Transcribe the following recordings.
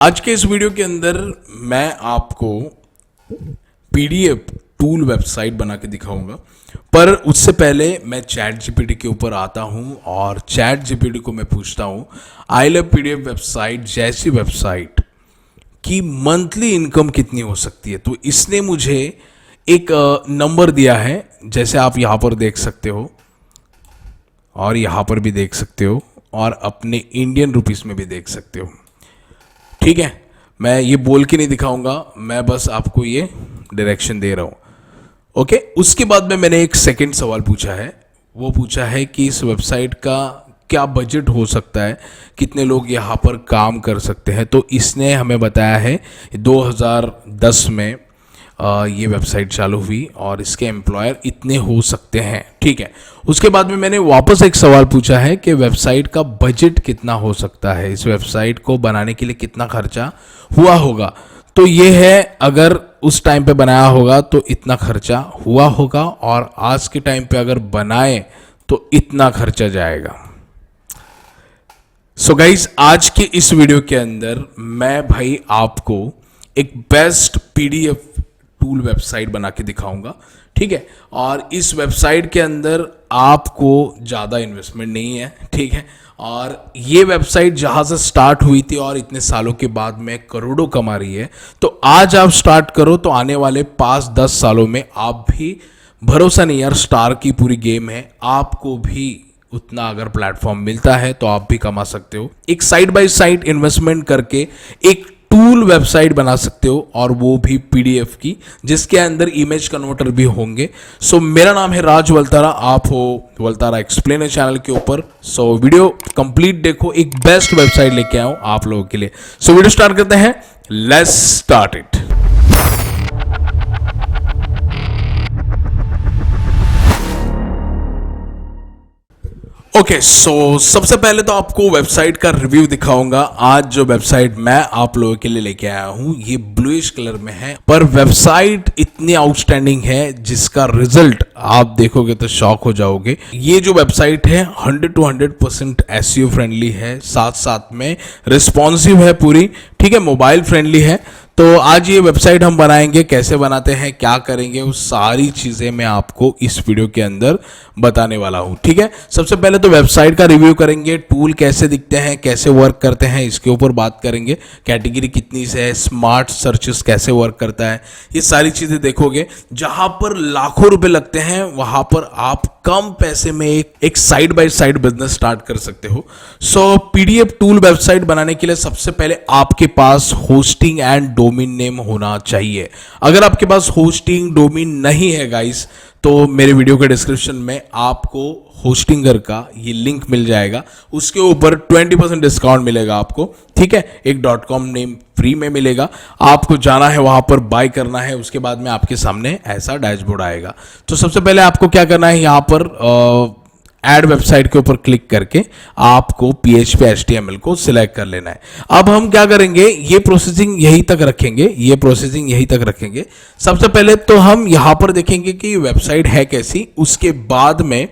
आज के इस वीडियो के अंदर मैं आपको पीडीएफ टूल वेबसाइट बना के दिखाऊंगा, पर उससे पहले मैं चैट जीपीटी के ऊपर आता हूं और चैट जीपीटी को मैं पूछता हूं आई लव पीडीएफ वेबसाइट जैसी वेबसाइट की मंथली इनकम कितनी हो सकती है। तो इसने मुझे एक नंबर दिया है, जैसे आप यहाँ पर देख सकते हो और यहाँ पर भी देख सकते हो और अपने इंडियन रुपीस में भी देख सकते हो। ठीक है, मैं ये बोल के नहीं दिखाऊंगा, मैं बस आपको ये डायरेक्शन दे रहा हूँ। ओके, उसके बाद में मैंने एक सेकंड सवाल पूछा है, वो पूछा है कि इस वेबसाइट का क्या बजट हो सकता है, कितने लोग यहाँ पर काम कर सकते हैं। तो इसने हमें बताया है 2010 में ये वेबसाइट चालू हुई और इसके एम्प्लॉयर इतने हो सकते हैं। ठीक है, उसके बाद में मैंने वापस एक सवाल पूछा है कि वेबसाइट का बजट कितना हो सकता है, इस वेबसाइट को बनाने के लिए कितना खर्चा हुआ होगा। तो ये है, अगर उस टाइम पे बनाया होगा तो इतना खर्चा हुआ होगा और आज के टाइम पे अगर बनाए तो इतना खर्चा जाएगा। सो गाइस, आज के इस वीडियो के अंदर मैं भाई आपको एक बेस्ट पीडीएफ टूल वेबसाइट बना के दिखाऊंगा। ठीक है, और इस वेबसाइट के अंदर आपको ज़्यादा इन्वेस्टमेंट नहीं है। ठीक है, और ये वेबसाइट जहाँ से स्टार्ट हुई थी और इतने सालों के बाद में करोड़ों कमा रही है, तो आज आप स्टार्ट करो तो आने वाले 5-10 सालों में आप भी, भरोसा नहीं यार, स्टार की पूरी गेम है, आपको भी उतना अगर प्लेटफॉर्म मिलता है तो आप भी कमा सकते हो। एक साइड बाय साइड इन्वेस्टमेंट करके एक टूल वेबसाइट बना सकते हो, और वो भी पीडीएफ की, जिसके अंदर इमेज कन्वर्टर भी होंगे। सो मेरा नाम है राज वलतारा, आप हो वलतारा एक्सप्लेनर चैनल के ऊपर। सो वीडियो कंप्लीट देखो, एक बेस्ट वेबसाइट लेके आऊं आप लोगों के लिए। सो वीडियो स्टार्ट करते हैं, लेट्स स्टार्ट इट। ओके, सो सबसे पहले तो आपको वेबसाइट का रिव्यू दिखाऊंगा। आज जो वेबसाइट मैं आप लोगों के लिए लेके आया हूं ये ब्लूइश कलर में है, पर वेबसाइट इतनी आउटस्टैंडिंग है जिसका रिजल्ट आप देखोगे तो शॉक हो जाओगे। ये जो वेबसाइट है 100 to 100% एसईओ फ्रेंडली है, साथ साथ में रिस्पॉन्सिव है पूरी। ठीक है, मोबाइल फ्रेंडली है। तो आज ये वेबसाइट हम बनाएंगे, कैसे बनाते हैं, क्या करेंगे, वो सारी चीज़ें मैं आपको इस वीडियो के अंदर बताने वाला हूँ। ठीक है, सबसे पहले तो वेबसाइट का रिव्यू करेंगे, टूल कैसे दिखते हैं, कैसे वर्क करते हैं, इसके ऊपर बात करेंगे। कैटेगरी कितनी से है, स्मार्ट सर्चेस कैसे वर्क करता है, ये सारी चीज़ें देखोगे। जहाँ पर लाखों रुपए लगते हैं वहाँ पर आप कम पैसे में एक side by side business start कर सकते हो। सो पीडीएफ टूल वेबसाइट बनाने के लिए सबसे पहले आपके पास होस्टिंग एंड डोमेन नेम होना चाहिए। अगर आपके पास होस्टिंग डोमेन नहीं है गाइस, तो मेरे वीडियो के डिस्क्रिप्शन में आपको होस्टिंगर का ये लिंक मिल जाएगा, उसके ऊपर 20% डिस्काउंट मिलेगा आपको। ठीक है, एक .com नेम फ्री में मिलेगा, आपको जाना है वहां पर बाय करना है, उसके बाद में आपके सामने ऐसा डैशबोर्ड आएगा। तो सबसे पहले आपको क्या करना है, यहाँ पर ऐड वेबसाइट के ऊपर क्लिक करके आपको PHP HTML को सिलेक्ट कर लेना है। अब हम क्या करेंगे, ये प्रोसेसिंग यहीं तक रखेंगे। सबसे पहले तो हम यहाँ पर देखेंगे कि वेबसाइट है कैसी, उसके बाद में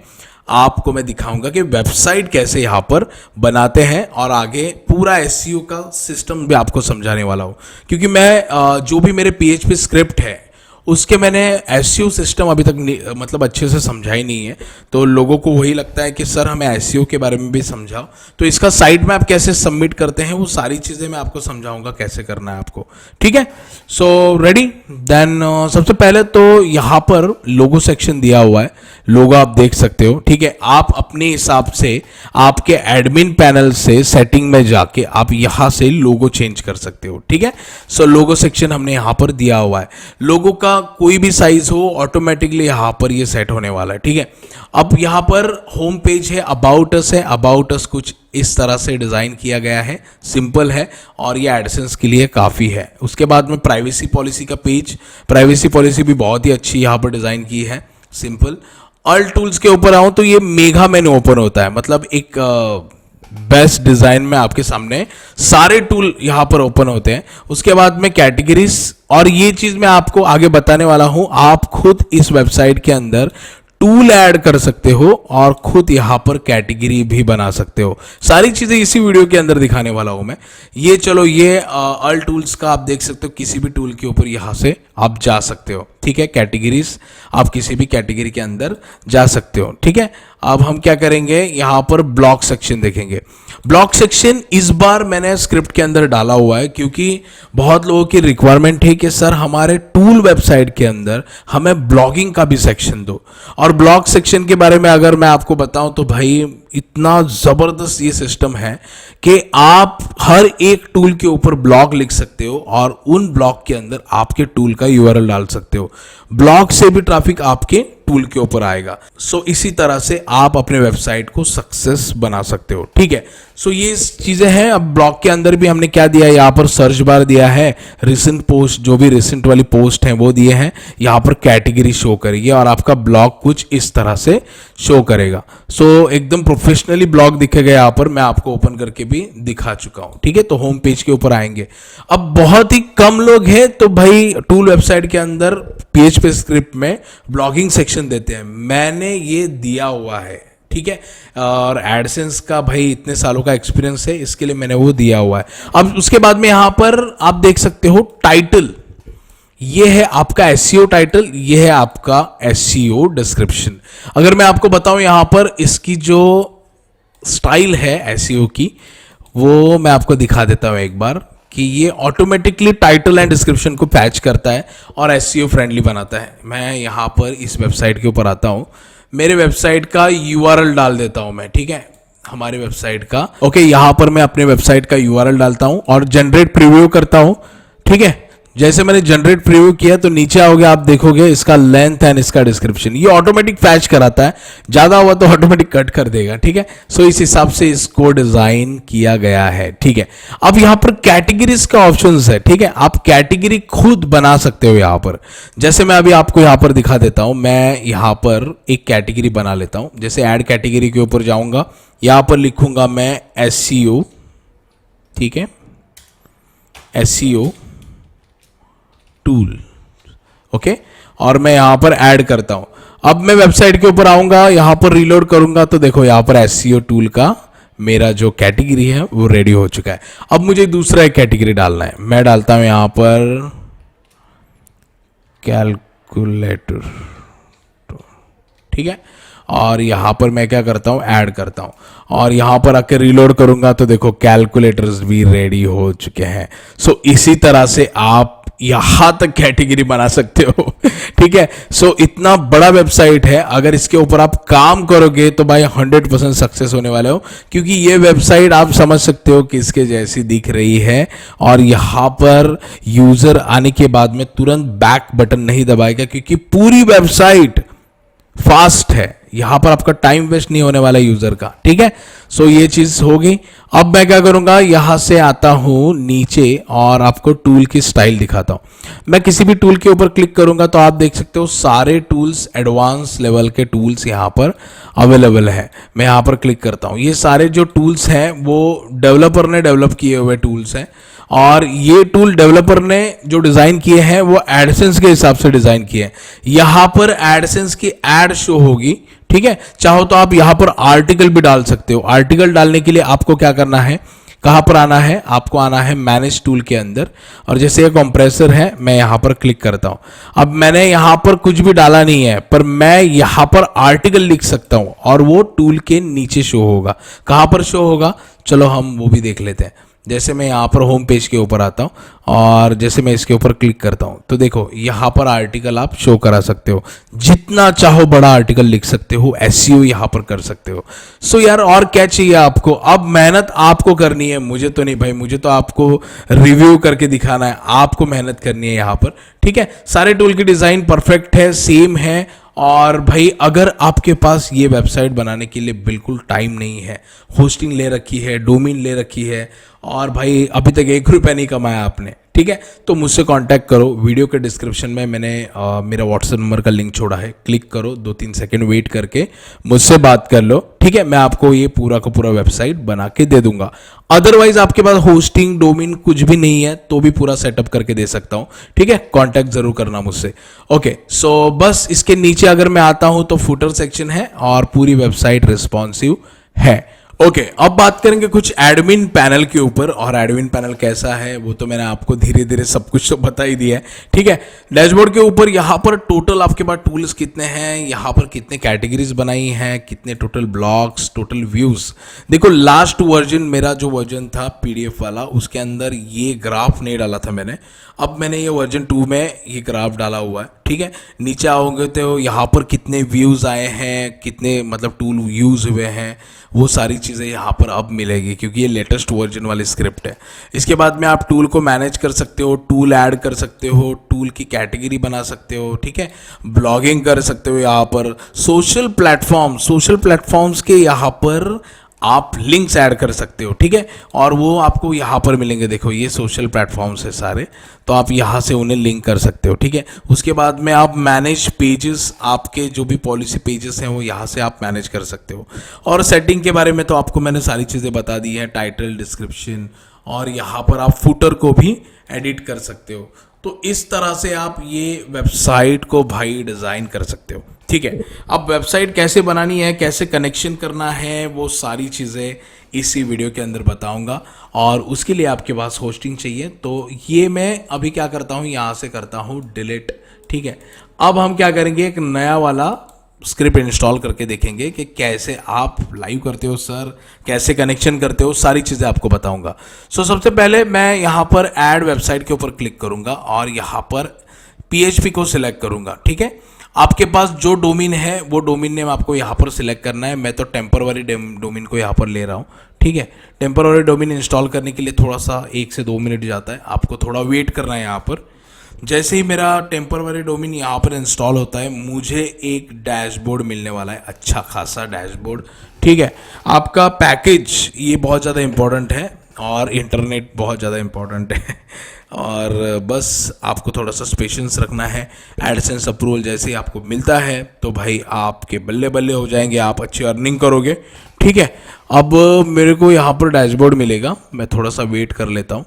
आपको मैं दिखाऊंगा कि वेबसाइट कैसे यहाँ पर बनाते हैं, और आगे पूरा एसईओ का सिस्टम भी आपको समझाने वाला हूँ। क्योंकि मैं जो भी मेरे PHP स्क्रिप्ट है उसके मैंने एसईओ सिस्टम अभी तक मतलब अच्छे से समझा ही नहीं है, तो लोगों को वही लगता है कि सर हमें एसईओ के बारे में भी समझाओ। तो इसका साइट मैप कैसे सबमिट करते हैं वो सारी चीज़ें मैं आपको समझाऊंगा कैसे करना है आपको। ठीक है, सो रेडी देन। सबसे पहले तो यहाँ पर लोगो सेक्शन दिया हुआ है, लोगो आप देख सकते हो। ठीक है, आप अपने हिसाब से आपके एडमिन पैनल से सेटिंग में जाके आप यहाँ से लोगो चेंज कर सकते हो। ठीक है, सो लोगो सेक्शन हमने यहाँ पर दिया हुआ है, लोगो का कोई भी साइज हो ऑटोमेटिकली यहाँ पर ये सेट होने वाला है। ठीक है, अब यहाँ पर होम पेज है, अबाउट अस है, अबाउट अस कुछ इस तरह से डिज़ाइन किया गया है, सिंपल है और ये एडसेंस के लिए काफ़ी है। उसके बाद में प्राइवेसी पॉलिसी का पेज, प्राइवेसी पॉलिसी भी बहुत ही अच्छी यहाँ पर डिज़ाइन की है, सिंपल। ऑल टूल्स के ऊपर आऊँ तो ये मेगा मेनू ओपन होता है, मतलब एक बेस्ट डिजाइन में आपके सामने सारे टूल यहाँ पर ओपन होते हैं। उसके बाद में कैटेगरीज, और ये चीज मैं आपको आगे बताने वाला हूं, आप खुद इस वेबसाइट के अंदर टूल ऐड कर सकते हो और खुद यहां पर कैटेगरी भी बना सकते हो। सारी चीजें इसी वीडियो के अंदर दिखाने वाला हूं मैं। ये चलो ये ऑल टूल्स का आप देख सकते हो, किसी भी टूल के ऊपर यहां से आप जा सकते हो। ठीक है, कैटेगरीज आप किसी भी कैटेगरी के अंदर जा सकते हो। ठीक है, अब हम क्या करेंगे, यहां पर ब्लॉक सेक्शन देखेंगे। ब्लॉक सेक्शन इस बार मैंने स्क्रिप्ट के अंदर डाला हुआ है क्योंकि बहुत लोगों की रिक्वायरमेंट है कि सर हमारे टूल वेबसाइट के अंदर हमें ब्लॉगिंग का भी सेक्शन दो। और ब्लॉग सेक्शन के बारे में अगर मैं आपको बताऊं तो भाई इतना जबरदस्त ये सिस्टम है कि आप हर एक टूल के ऊपर ब्लॉग लिख सकते हो और उन ब्लॉग के अंदर आपके टूल का यूआरएल डाल सकते हो। ब्लॉग से भी ट्रैफिक आपके टूल के ऊपर आएगा। सो इसी तरह से आप अपने वेबसाइट को सक्सेस बना सकते हो। ठीक है, सो ये चीजें हैं। अब ब्लॉग के अंदर भी हमने क्या दिया है, यहाँ पर सर्च बार दिया है, रिसेंट पोस्ट, जो भी रिसेंट वाली पोस्ट है वो दिए हैं, यहाँ पर कैटेगरी शो करेगी और आपका ब्लॉग कुछ इस तरह से शो करेगा। सो एकदम प्रोफेशनली ब्लॉग दिखेगा। यहाँ पर मैं आपको ओपन करके भी दिखा चुका हूं। ठीक है, तो होम पेज के ऊपर आएंगे। अब बहुत ही कम लोग हैं तो भाई टूल वेबसाइट के अंदर PHP स्क्रिप्ट में ब्लॉगिंग सेक्शन देते हैं। मैंने ये दिया हुआ है। ठीक है, और एडसेंस का भाई इतने सालों का एक्सपीरियंस है, इसके लिए मैंने वो दिया हुआ है। अब उसके बाद में यहां पर आप देख सकते हो टाइटल, ये है आपका SEO टाइटल, ये है आपका SEO डिस्क्रिप्शन। अगर मैं आपको बताऊं यहां पर इसकी जो स्टाइल है SEO की, वो मैं आपको दिखा देता हूं एक बार कि ये ऑटोमेटिकली टाइटल एंड डिस्क्रिप्शन को पैच करता है और SEO फ्रेंडली बनाता है। मैं यहां पर इस वेबसाइट के ऊपर आता हूं, मेरे वेबसाइट का URL डाल देता हूं मैं। ठीक है, हमारे वेबसाइट का ओके, यहां पर मैं अपने वेबसाइट का URL डालता हूं और जनरेट प्रीव्यू करता हूं। ठीक है, जैसे मैंने जनरेट प्रीव्यू किया तो नीचे आओगे, आप देखोगे इसका लेंथ एंड इसका डिस्क्रिप्शन, ये ऑटोमेटिक पैच कराता है। ज्यादा हुआ तो ऑटोमेटिक कट कर देगा। ठीक है, सो इस हिसाब से इसको डिजाइन किया गया है। ठीक है, अब यहां पर कैटेगरीज का ऑप्शन है। ठीक है, आप कैटेगरी खुद बना सकते हो यहां पर। जैसे मैं अभी आपको यहां पर दिखा देता हूं, मैं यहां पर एक कैटेगरी बना लेता हूं। जैसे ऐड कैटेगरी के ऊपर जाऊंगा, यहां पर लिखूंगा मैं SEO। ठीक है, SEO टूल। ओके, और मैं यहां पर ऐड करता हूं। अब मैं वेबसाइट के ऊपर आऊंगा, यहां पर रीलोड करूंगा तो देखो यहां पर SEO टूल का मेरा जो कैटेगरी है वो रेडी हो चुका है। अब मुझे दूसरा एक कैटेगरी डालना है। मैं डालता हूं यहां पर कैलकुलेटर। ठीक है, और यहां पर मैं क्या करता हूं, ऐड करता हूं और यहां पर आके रीलोड करूंगा तो देखो कैलकुलेटर्स भी रेडी हो चुके हैं। सो इसी तरह से आप यहां तक कैटेगरी बना सकते हो। ठीक है, सो इतना बड़ा वेबसाइट है, अगर इसके ऊपर आप काम करोगे तो भाई 100% सक्सेस होने वाले हो, क्योंकि ये वेबसाइट आप समझ सकते हो कि इसके जैसी दिख रही है। और यहां पर यूजर आने के बाद में तुरंत बैक बटन नहीं दबाएगा, क्योंकि पूरी वेबसाइट फास्ट है, यहां पर आपका टाइम वेस्ट नहीं होने वाला यूजर का। ठीक है, सो ये चीज होगी। अब मैं क्या करूंगा, यहां से आता हूं नीचे और आपको टूल की स्टाइल दिखाता हूं। मैं किसी भी टूल के ऊपर क्लिक करूंगा तो आप देख सकते हो सारे टूल्स, एडवांस लेवल के टूल्स यहां पर अवेलेबल है। मैं यहां पर क्लिक करता हूं, ये सारे जो टूल्स हैं वो डेवलपर ने डेवलप किए हुए टूल्स हैं। और ये टूल डेवलपर ने जो डिजाइन किए हैं वो एडसेंस के हिसाब से डिजाइन किए हैं। यहां पर एडसेंस की एड शो होगी। ठीक है, चाहो तो आप यहां पर आर्टिकल भी डाल सकते हो। आर्टिकल डालने के लिए आपको क्या करना है, कहां पर आना है, आपको आना है मैनेज टूल के अंदर। और जैसे ये कंप्रेसर है, मैं यहां पर क्लिक करता हूं। अब मैंने यहां पर कुछ भी डाला नहीं है, पर मैं यहां पर आर्टिकल लिख सकता हूं और वो टूल के नीचे शो होगा। कहां पर शो होगा, चलो हम वो भी देख लेते हैं। जैसे मैं यहाँ पर होम पेज के ऊपर आता हूँ और जैसे मैं इसके ऊपर क्लिक करता हूँ तो देखो यहाँ पर आर्टिकल आप शो करा सकते हो, जितना चाहो बड़ा आर्टिकल लिख सकते हो, SEO यहाँ पर कर सकते हो। सो यार और क्या चाहिए आपको, अब मेहनत आपको करनी है, मुझे तो नहीं भाई, मुझे तो आपको रिव्यू करके दिखाना है, आपको मेहनत करनी है यहाँ पर। ठीक है, सारे टूल की डिजाइन परफेक्ट है, सेम है। और भाई अगर आपके पास ये वेबसाइट बनाने के लिए बिल्कुल टाइम नहीं है, होस्टिंग ले रखी है, डोमेन ले रखी है और भाई अभी तक 1 रुपया नहीं कमाया आपने, ठीक है। तो मुझसे कांटेक्ट करो, वीडियो के डिस्क्रिप्शन में मैंने मेरा व्हाट्सएप नंबर का लिंक छोड़ा है, क्लिक करो, 2-3 सेकंड वेट करके मुझसे बात कर लो, ठीक है। मैं आपको ये पूरा का पूरा वेबसाइट बना के दे दूंगा। अदरवाइज आपके पास होस्टिंग डोमेन कुछ भी नहीं है तो भी पूरा सेटअप करके दे सकता हूं, ठीक है। कांटेक्ट जरूर करना मुझसे। ओके, सो बस इसके नीचे अगर मैं आता हूं तो फुटर सेक्शन है और पूरी वेबसाइट रिस्पॉन्सिव है। ओके, अब बात करेंगे कुछ एडमिन पैनल के ऊपर, और एडमिन पैनल कैसा है वो तो मैंने आपको धीरे धीरे सब कुछ तो बता ही दिया है, ठीक है। डैशबोर्ड के ऊपर यहाँ पर टोटल आपके पास टूल्स कितने हैं, यहाँ पर कितने कैटेगरीज बनाई हैं, कितने टोटल ब्लॉक्स, टोटल व्यूज। देखो लास्ट वर्जन मेरा जो वर्जन था पीडीएफ वाला, उसके अंदर ये ग्राफ नहीं डाला था मैंने। अब मैंने ये वर्जन 2 में ये ग्राफ डाला हुआ है, ठीक है। नीचे आओगे तो यहाँ पर कितने व्यूज आए हैं, कितने मतलब टूल यूज हुए हैं, वो सारी चीज़ें यहाँ पर अब मिलेगी क्योंकि ये लेटेस्ट वर्जन वाली स्क्रिप्ट है। इसके बाद में आप टूल को मैनेज कर सकते हो, टूल ऐड कर सकते हो, टूल की कैटेगरी बना सकते हो, ठीक है। ब्लॉगिंग कर सकते हो यहाँ पर। सोशल प्लेटफॉर्म्स के यहाँ पर आप लिंक्स ऐड कर सकते हो, ठीक है। और वो आपको यहाँ पर मिलेंगे, देखो ये सोशल प्लेटफॉर्म्स है सारे, तो आप यहाँ से उन्हें लिंक कर सकते हो, ठीक है। उसके बाद में आप मैनेज पेजेस, आपके जो भी पॉलिसी पेजेस हैं वो यहाँ से आप मैनेज कर सकते हो। और सेटिंग के बारे में तो आपको मैंने सारी चीज़ें बता दी है, टाइटल, डिस्क्रिप्शन, और यहाँ पर आप फुटर को भी एडिट कर सकते हो। तो इस तरह से आप ये वेबसाइट को भाई डिज़ाइन कर सकते हो, ठीक है। अब वेबसाइट कैसे बनानी है, कैसे कनेक्शन करना है, वो सारी चीज़ें इसी वीडियो के अंदर बताऊंगा। और उसके लिए आपके पास होस्टिंग चाहिए, तो ये मैं अभी क्या करता हूँ, यहाँ से करता हूँ डिलीट, ठीक है। अब हम क्या करेंगे, एक नया वाला स्क्रिप्ट इंस्टॉल करके देखेंगे कि कैसे आप लाइव करते हो सर, कैसे कनेक्शन करते हो, सारी चीज़ें आपको बताऊंगा। सो सबसे पहले मैं यहाँ पर ऐड वेबसाइट के ऊपर क्लिक करूँगा और यहाँ पर PHP को सिलेक्ट करूँगा, ठीक है। आपके पास जो डोमेन है वो डोमेन नेम आपको यहाँ पर सिलेक्ट करना है। मैं तो टेम्पररी डोमेन को यहाँ पर ले रहा हूँ, ठीक है। टेम्पररी डोमेन इंस्टॉल करने के लिए थोड़ा सा 1 से 2 मिनट जाता है, आपको थोड़ा वेट करना है यहाँ पर। जैसे ही मेरा टेम्पररी डोमेन यहाँ पर इंस्टॉल होता है, मुझे एक डैशबोर्ड मिलने वाला है, अच्छा खासा डैशबोर्ड, ठीक है। आपका पैकेज ये बहुत ज़्यादा इंपॉर्टेंट है और इंटरनेट बहुत ज़्यादा इंपॉर्टेंट है और बस आपको थोड़ा सा पेशेंस रखना है। एडसेंस अप्रूवल जैसे ही आपको मिलता है तो भाई आपके बल्ले बल्ले हो जाएंगे, आप अच्छी अर्निंग करोगे, ठीक है। अब मेरे को यहाँ पर डैशबोर्ड मिलेगा, मैं थोड़ा सा वेट कर लेता हूँ।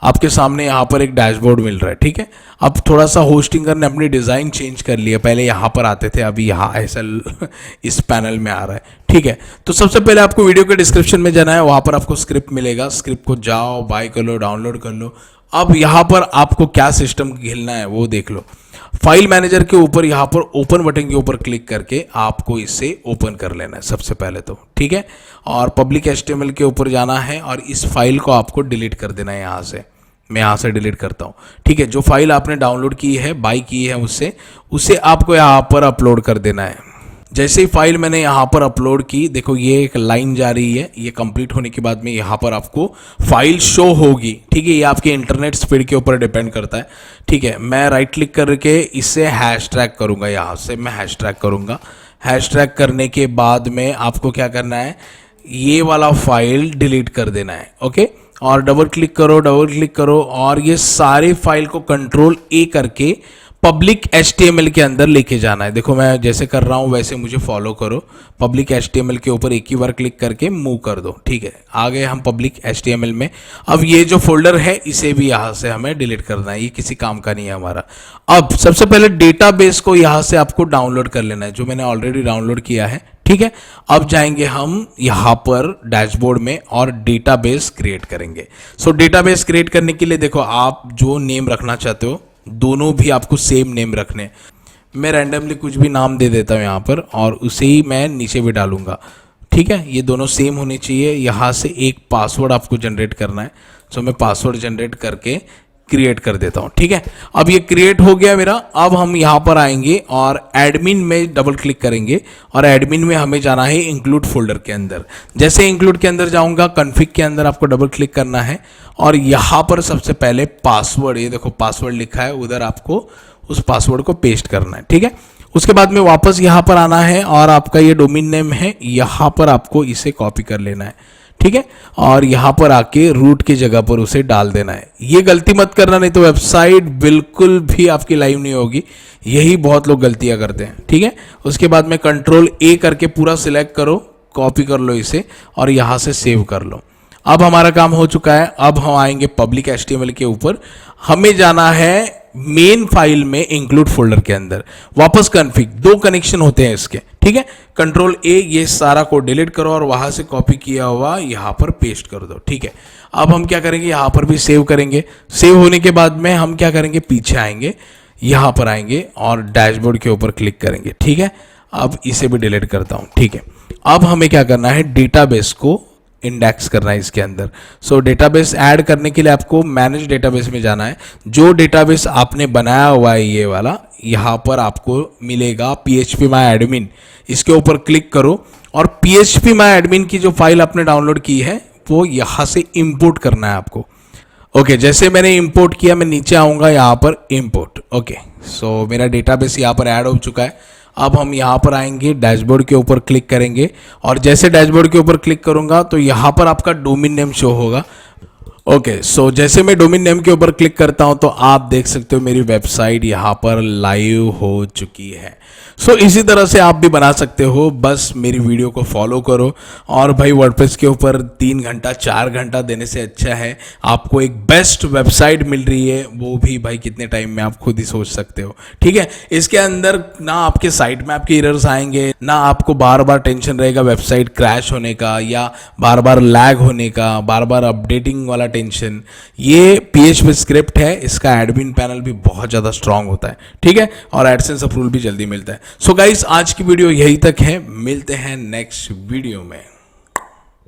आपके सामने यहाँ पर एक डैशबोर्ड मिल रहा है, ठीक है। अब थोड़ा सा होस्टिंगर ने अपनी डिज़ाइन चेंज कर लिया, पहले यहाँ पर आते थे, अभी यहाँ ऐसा इस पैनल में आ रहा है, ठीक है। तो सबसे पहले आपको वीडियो के डिस्क्रिप्शन में जाना है, वहाँ पर आपको स्क्रिप्ट मिलेगा, स्क्रिप्ट को जाओ, बाय कर लो, डाउनलोड कर लो। अब यहाँ पर आपको क्या सिस्टम खेलना है वो देख लो। फाइल मैनेजर के ऊपर यहाँ पर ओपन बटन के ऊपर क्लिक करके आपको इसे ओपन कर लेना है सबसे पहले तो, ठीक है। और पब्लिक HTML के ऊपर जाना है और इस फाइल को आपको डिलीट कर देना है यहाँ से। मैं यहाँ से डिलीट करता हूँ, ठीक है। जो फाइल आपने डाउनलोड की है, बाई की है मुझसे, उसे आपको यहाँ पर अपलोड कर देना है। जैसे ही फाइल मैंने यहाँ पर अपलोड की, देखो ये एक लाइन जा रही है, ये कंप्लीट होने के बाद में यहाँ पर आपको फाइल शो होगी, ठीक है। ये आपके इंटरनेट स्पीड के ऊपर डिपेंड करता है, ठीक है। मैं राइट क्लिक करके इसे हैशटैग करूँगा, यहाँ से मैं हैशटैग करूँगा। हैशटैग करने के बाद में आपको क्या करना है, ये वाला फाइल डिलीट कर देना है, ओके। और डबल क्लिक करो और ये सारे फाइल को Ctrl+A करके पब्लिक HTML के अंदर लेके जाना है। देखो मैं जैसे कर रहा हूँ वैसे मुझे फॉलो करो। पब्लिक HTML के ऊपर एक ही बार क्लिक करके मूव कर दो, ठीक है। आ गए हम पब्लिक HTML में। अब ये जो फोल्डर है इसे भी यहाँ से हमें डिलीट करना है, ये किसी काम का नहीं है हमारा। अब सबसे पहले डेटाबेस को यहाँ से आपको डाउनलोड कर लेना है, जो मैंने ऑलरेडी डाउनलोड किया है, ठीक है। अब जाएंगे हम यहाँ पर डैशबोर्ड में और डेटाबेस क्रिएट करेंगे। सो डेटाबेस क्रिएट करने के लिए देखो आप जो नेम रखना चाहते हो दोनों भी आपको सेम नेम रखने। मैं रैंडमली कुछ भी नाम दे देता हूँ यहाँ पर और उसे ही मैं नीचे भी डालूंगा, ठीक है। ये दोनों सेम होने चाहिए। यहाँ से एक पासवर्ड आपको जनरेट करना है, सो मैं पासवर्ड जनरेट करके क्रिएट कर देता हूँ, ठीक है। अब ये क्रिएट हो गया मेरा। अब हम यहाँ पर आएंगे और एडमिन में डबल क्लिक करेंगे और एडमिन में हमें जाना है इंक्लूड फोल्डर के अंदर। जैसे इंक्लूड के अंदर जाऊँगा, कॉन्फ़िग के अंदर आपको डबल क्लिक करना है और यहाँ पर सबसे पहले पासवर्ड, ये देखो पासवर्ड लिखा है, उधर आपको उस पासवर्ड को पेस्ट करना है, ठीक है। उसके बाद में वापस यहाँ पर आना है और आपका ये डोमेन नेम है, यहाँ पर आपको इसे कॉपी कर लेना है, ठीक है, और यहाँ पर आके रूट की जगह पर उसे डाल देना है। ये गलती मत करना, नहीं तो वेबसाइट बिल्कुल भी आपकी लाइव नहीं होगी। यही बहुत लोग गलतियां करते हैं, ठीक है। उसके बाद में कंट्रोल ए करके पूरा सिलेक्ट करो, कॉपी कर लो इसे और यहाँ से सेव कर लो। अब हमारा काम हो चुका है। अब हम आएंगे पब्लिक HTML के ऊपर। हमें जाना है मेन फाइल में इंक्लूड फोल्डर के अंदर, वापस कॉन्फ़िग, 2 कनेक्शन होते हैं इसके, ठीक है। कंट्रोल ए, ये सारा को डिलीट करो और वहां से कॉपी किया हुआ यहां पर पेस्ट कर दो, ठीक है। अब हम क्या करेंगे, यहां पर भी सेव करेंगे। सेव होने के बाद में हम क्या करेंगे, पीछे आएंगे, यहां पर आएंगे और डैशबोर्ड के ऊपर क्लिक करेंगे, ठीक है। अब इसे भी डिलीट करता हूं, ठीक है। अब हमें क्या करना है, डेटाबेस को इंडेक्स करना है इसके अंदर। सो डेटाबेस ऐड करने के लिए आपको मैनेज डेटाबेस में जाना है। जो डेटाबेस आपने बनाया हुआ है ये वाला, यहाँ पर आपको मिलेगा phpMyAdmin। इसके ऊपर क्लिक करो और phpMyAdmin की जो फाइल आपने डाउनलोड की है वो यहाँ से इंपोर्ट करना है आपको। ओके, जैसे मैंने इंपोर्ट किया, मैं नीचे आऊँगा यहाँ पर इंपोर्ट। ओके, सो मेरा डेटाबेस यहाँ पर ऐड हो चुका है। अब हम यहाँ पर आएंगे, डैशबोर्ड के ऊपर क्लिक करेंगे और जैसे डैशबोर्ड के ऊपर क्लिक करूंगा तो यहाँ पर आपका डोमेन नेम शो होगा। ओके, सो जैसे मैं डोमेन नेम के ऊपर क्लिक करता हूं तो आप देख सकते हो मेरी वेबसाइट यहाँ पर लाइव हो चुकी है। सो इसी तरह से आप भी बना सकते हो, बस मेरी वीडियो को फॉलो करो। और भाई वर्डप्रेस के ऊपर 3 घंटा 4 घंटा देने से अच्छा है आपको एक बेस्ट वेबसाइट मिल रही है, वो भी भाई कितने टाइम में आप खुद ही सोच सकते हो, ठीक है। इसके अंदर ना आपके साइट में आपके एरर्स आएंगे, ना आपको बार बार टेंशन रहेगा वेबसाइट क्रैश होने का या बार बार लैग होने का, बार बार अपडेटिंग वाला टेंशन। ये PHP स्क्रिप्ट है, इसका एडमिन पैनल भी बहुत ज़्यादा स्ट्रांग होता है, ठीक है, और एडसेंस अप्रूवल भी जल्दी मिलता है। सो गाइस, आज की वीडियो यही तक है, मिलते हैं नेक्स्ट वीडियो में।